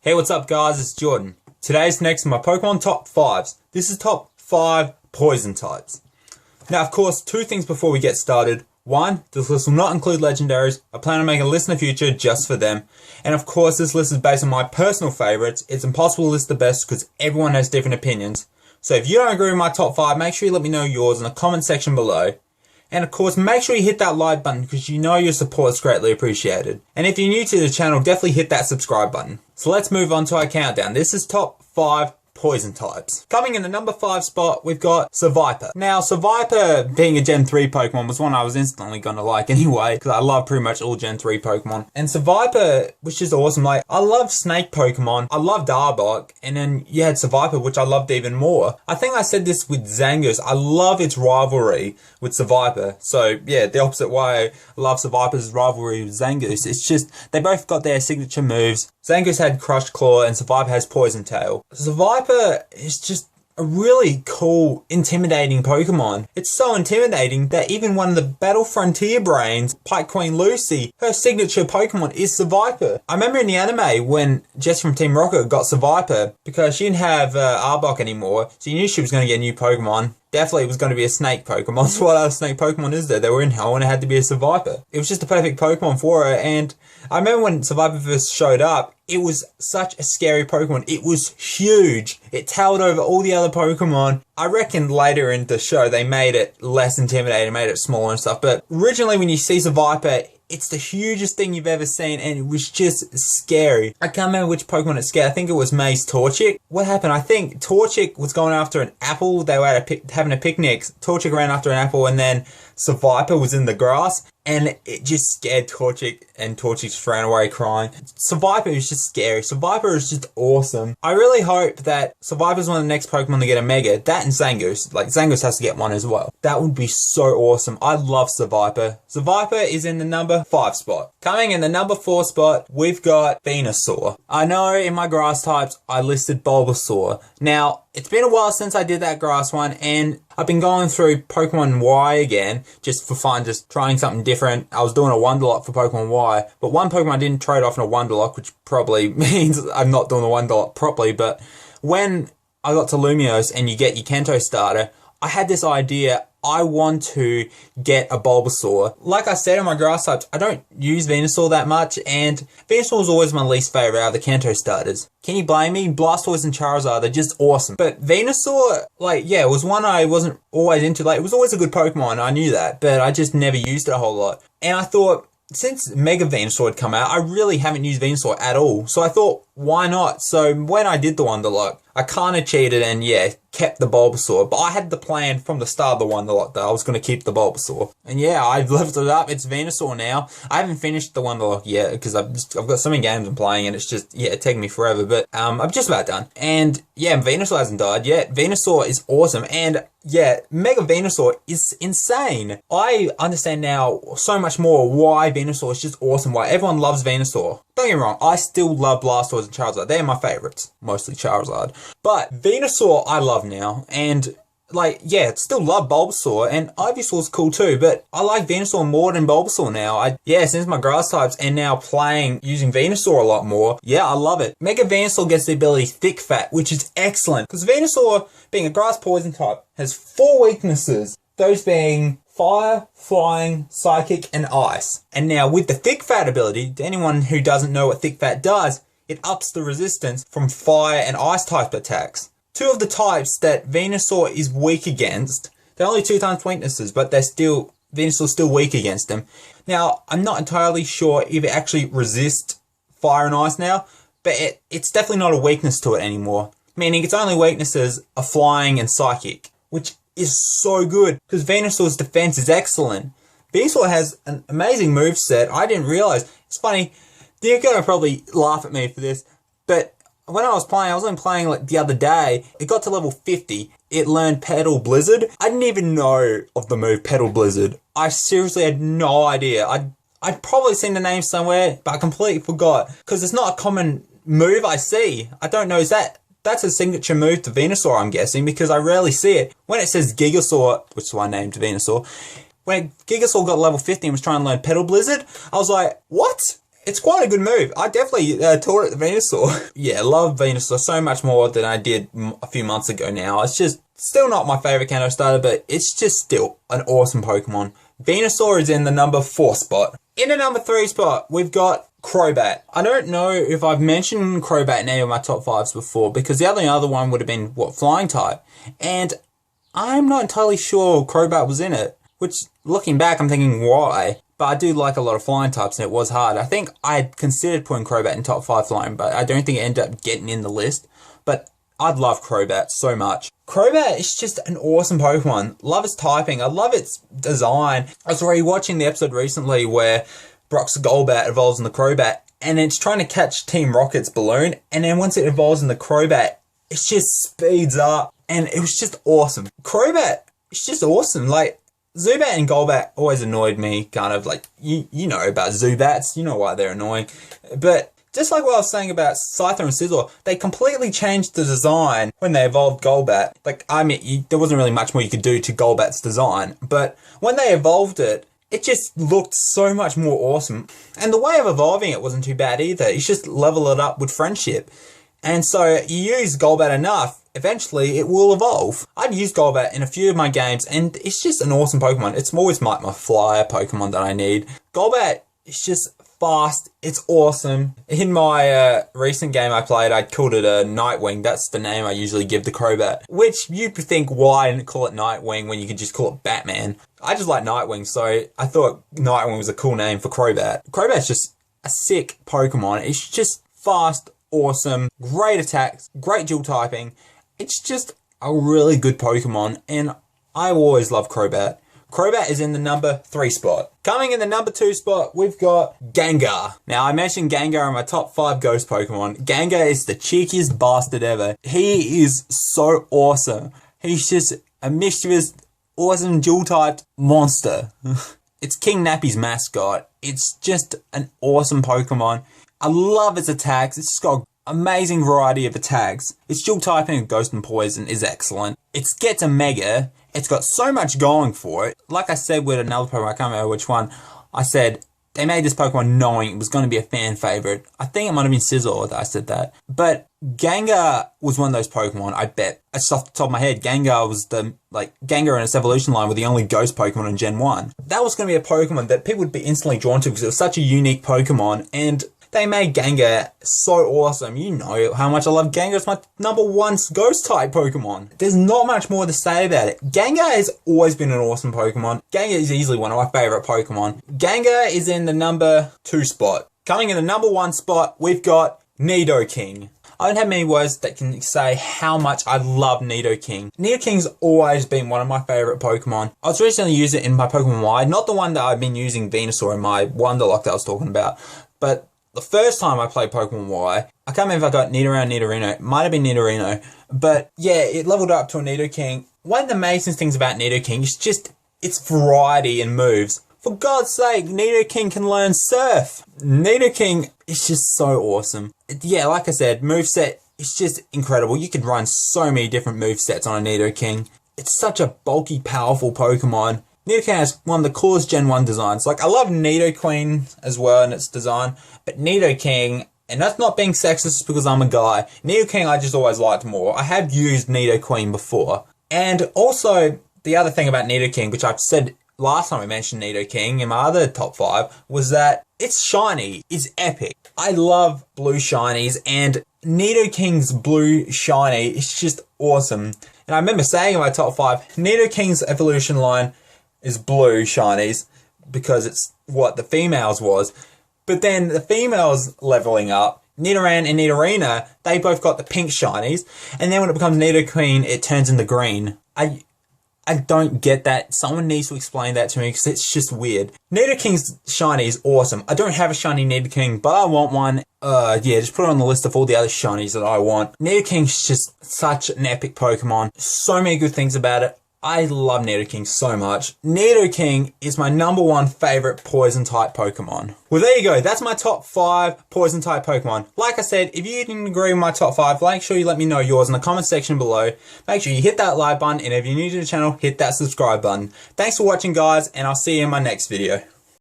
Hey, what's up guys, it's Jordan. Today's next in my Pokemon top 5s. This is top 5 poison types. Now of course, two things before we get started. One, this list will not include legendaries. I plan on making a list in the future just for them. And of course, this list is based on my personal favourites. It's impossible to list the best because everyone has different opinions. So if you don't agree with my top 5, make sure you let me know yours in the comment section below. And of course, make sure you hit that like button because you know your support is greatly appreciated. And if you're new to the channel, definitely hit that subscribe button. So let's move on to our countdown. This is top 5 poison types. Coming in the number 5 spot, we've got Seviper. Now, Seviper, being a Gen 3 Pokemon, was one I was instantly gonna like anyway, because I love pretty much all Gen 3 Pokemon. And Seviper, which is awesome, like, I love Snake Pokemon, I loved Arbok, and then you had Seviper, which I loved even more. I think I said this with Zangoose, I love its rivalry with Seviper. So, yeah, the opposite way, I love Seviper's rivalry with Zangoose. It's just, they both got their signature moves. Zangoose had Crushed Claw and Seviper has Poison Tail. Seviper is just a really cool, intimidating Pokemon. It's so intimidating that even one of the Battle Frontier brains, Pike Queen Lucy, her signature Pokemon is Seviper. I remember in the anime when Jess from Team Rocket got Seviper because she didn't have Arbok anymore, so you knew she was going to get a new Pokemon. Definitely it was going to be a snake Pokemon. So what other snake Pokemon is there? They were in hell and it had to be a Seviper. It was just a perfect Pokemon for her, and I remember when Seviper first showed up, it was such a scary Pokemon. It was huge. It towered over all the other Pokemon. I reckon later in the show they made it less intimidating, made it smaller and stuff, but originally when you see Seviper, it's the hugest thing you've ever seen, and it was just scary. I can't remember which Pokemon it scared. I think it was May's Torchic. What happened? I think Torchic was going after an apple. They were having a picnic. Torchic ran after an apple, and then Seviper was in the grass, and it just scared Torchic, and Torchic just ran away crying. Seviper is just scary. Seviper is just awesome. I really hope that Seviper is one of the next Pokemon to get a Mega. That and Zangoose. Like, Zangoose has to get one as well. That would be so awesome. I love Seviper. Seviper is in the number 5 spot. Coming in the number 4 spot, we've got Venusaur. I know in my grass types, I listed Bulbasaur. Now, it's been a while since I did that grass one, and I've been going through Pokemon Y again, just for fun, just trying something different. I was doing a Wonderlock for Pokemon Y, but one Pokemon I didn't trade off in a Wonderlock, which probably means I'm not doing the Wonderlock properly, but when I got to Lumiose and you get your Kanto starter, I had this idea, I want to get a Bulbasaur. Like I said in my grass types, I don't use Venusaur that much, and Venusaur is always my least favourite out of the Kanto starters. Can you blame me? Blastoise and Charizard, they're just awesome. But Venusaur, like, yeah, it was one I wasn't always into. Like, it was always a good Pokemon, I knew that, but I just never used it a whole lot. And I thought, since Mega Venusaur had come out, I really haven't used Venusaur at all. So I thought, why not? So when I did the Wonderlock, I kind of cheated and, yeah, kept the Bulbasaur. But I had the plan from the start of the Wonderlock that I was going to keep the Bulbasaur. And yeah, I've leveled it up. It's Venusaur now. I haven't finished the Wonderlock yet because I've got so many games I'm playing and it's just, yeah, it's taking me forever. But I'm just about done. And yeah, Venusaur hasn't died yet. Venusaur is awesome. And yeah, Mega Venusaur is insane. I understand now so much more why Venusaur is just awesome, why everyone loves Venusaur. Don't get me wrong, I still love Blastoise and Charizard. They're my favourites. Mostly Charizard. But Venusaur I love now. And like, yeah, still love Bulbasaur, and Ivysaur's cool too, but I like Venusaur more than Bulbasaur now. Yeah, since my grass types and now using Venusaur a lot more, yeah, I love it. Mega Venusaur gets the ability Thick Fat, which is excellent, because Venusaur, being a grass poison type, has 4 weaknesses, those being Fire, Flying, Psychic, and Ice. And now with the Thick Fat ability, to anyone who doesn't know what Thick Fat does, it ups the resistance from Fire and Ice type attacks. 2 of the types that Venusaur is weak against, they're only 2 times weaknesses, but Venusaur's still weak against them. Now, I'm not entirely sure if it actually resists Fire and Ice now, but it's definitely not a weakness to it anymore. Meaning its only weaknesses are Flying and Psychic, which is so good, because Venusaur's defense is excellent. Venusaur has an amazing moveset. I didn't realize. It's funny, you're gonna probably laugh at me for this, but when I was only playing like the other day, it got to level 50, it learned Petal Blizzard. I didn't even know of the move Petal Blizzard. I seriously had no idea. I'd probably seen the name somewhere, but I completely forgot, because it's not a common move I see. I don't know, that's a signature move to Venusaur, I'm guessing, because I rarely see it. When it says Gigasaur, which is why I named Venusaur, when Gigasaur got level 50 and was trying to learn Petal Blizzard, I was like, what? it's quite a good move. I definitely taught it to Venusaur. Yeah, love Venusaur so much more than I did a few months ago now. It's just still not my favorite Kanto starter, but it's just still an awesome Pokemon. Venusaur is in the number 4 spot. In the number 3 spot, we've got Crobat. I don't know if I've mentioned Crobat in any of my top 5s before, because the only other one would have been, Flying type. And I'm not entirely sure Crobat was in it, which, looking back, I'm thinking, why? But I do like a lot of flying types, and it was hard. I think I had considered putting Crobat in top 5 flying, but I don't think it ended up getting in the list. But I'd love Crobat so much. Crobat is just an awesome Pokemon. Love its typing. I love its design. I was rewatching the episode recently where Brock's Golbat evolves in the Crobat, and it's trying to catch Team Rocket's balloon, and then once it evolves in the Crobat, it just speeds up, and it was just awesome. Crobat is just awesome. Like, Zubat and Golbat always annoyed me, kind of like, you know about Zubats, you know why they're annoying. But just like what I was saying about Scyther and Scizor, they completely changed the design when they evolved Golbat. Like, I mean, there wasn't really much more you could do to Golbat's design, but when they evolved it, it just looked so much more awesome. And the way of evolving it wasn't too bad either. You just level it up with friendship. And so you use Golbat enough, eventually it will evolve. I've used Golbat in a few of my games, and it's just an awesome Pokemon. It's always my flyer Pokemon that I need. Golbat is just fast, it's awesome. In my recent game I played, I called it a Nightwing. That's the name I usually give the Crobat. Which you'd think, why call it Nightwing when you could just call it Batman? I just like Nightwing, so I thought Nightwing was a cool name for Crobat. Crobat's just a sick Pokemon. It's just fast, awesome, great attacks, great dual typing. It's just a really good Pokemon, and I always love Crobat. Crobat is in the number 3 spot. Coming in the number 2 spot, we've got Gengar. Now, I mentioned Gengar in my top 5 ghost Pokemon. Gengar is the cheekiest bastard ever. He is so awesome. He's just a mischievous, awesome dual-typed monster. It's King Nappy's mascot. It's just an awesome Pokemon. I love its attacks. It's just got an amazing variety of attacks. Its dual typing of Ghost and Poison is excellent. It gets a Mega. It's got so much going for it. Like I said with another Pokemon, I can't remember which one, I said they made this Pokemon knowing it was going to be a fan favorite. I think it might have been Scizor that I said that. But Gengar was one of those Pokemon, I bet. Just off the top of my head, Gengar was Gengar and its evolution line were the only ghost Pokemon in Gen 1. That was going to be a Pokemon that people would be instantly drawn to because it was such a unique Pokemon, and they made Gengar so awesome. You know how much I love Gengar. It's my number 1 ghost-type Pokemon. There's not much more to say about it. Gengar has always been an awesome Pokemon. Gengar is easily one of my favourite Pokemon. Gengar is in the number 2 spot. Coming in the number 1 spot, we've got Nidoking. I don't have many words that can say how much I love Nidoking. Nidoking's always been one of my favourite Pokemon. I was recently using it in my Pokemon Y, not the one that I've been using Venusaur in my Wonderlock that I was talking about, but the first time I played Pokemon Y, I can't remember if I got Nidoran, Nidorino. It might have been Nidorino. But yeah, it leveled up to a Nidoking. One of the amazing things about Nidoking is just its variety in moves. For God's sake, Nidoking can learn Surf. Nidoking is just so awesome. Yeah, like I said, moveset is just incredible. You could run so many different movesets on a Nidoking. It's such a bulky, powerful Pokemon. Nidoking has one of the coolest Gen 1 designs. Like, I love Nidoqueen as well in its design, but Nidoking, and that's not being sexist because I'm a guy, Nidoking I just always liked more. I have used Nidoqueen before. And also, the other thing about Nidoking, which I've said last time I mentioned Nidoking in my other top 5, was that its shiny is epic. I love blue shinies, and Nidoking's blue shiny is just awesome. And I remember saying in my top 5, Nidoking's evolution line is blue shinies because it's what the females was. But then the females leveling up, Nidoran and Nidorina, they both got the pink shinies, and then when it becomes Nidoqueen, it turns into green. I don't get that. Someone needs to explain that to me because it's just weird. Nidoking's shiny is awesome. I don't have a shiny Nidoking, but I want one. Yeah, just put it on the list of all the other shinies that I want. Nidoking's just such an epic Pokemon. So many good things about it. I love Nidoking so much. Nidoking is my number 1 favourite Poison-type Pokemon. Well, there you go. That's my top 5 Poison-type Pokemon. Like I said, if you didn't agree with my top 5, make sure you let me know yours in the comment section below. Make sure you hit that like button, and if you're new to the channel, hit that subscribe button. Thanks for watching, guys, and I'll see you in my next video.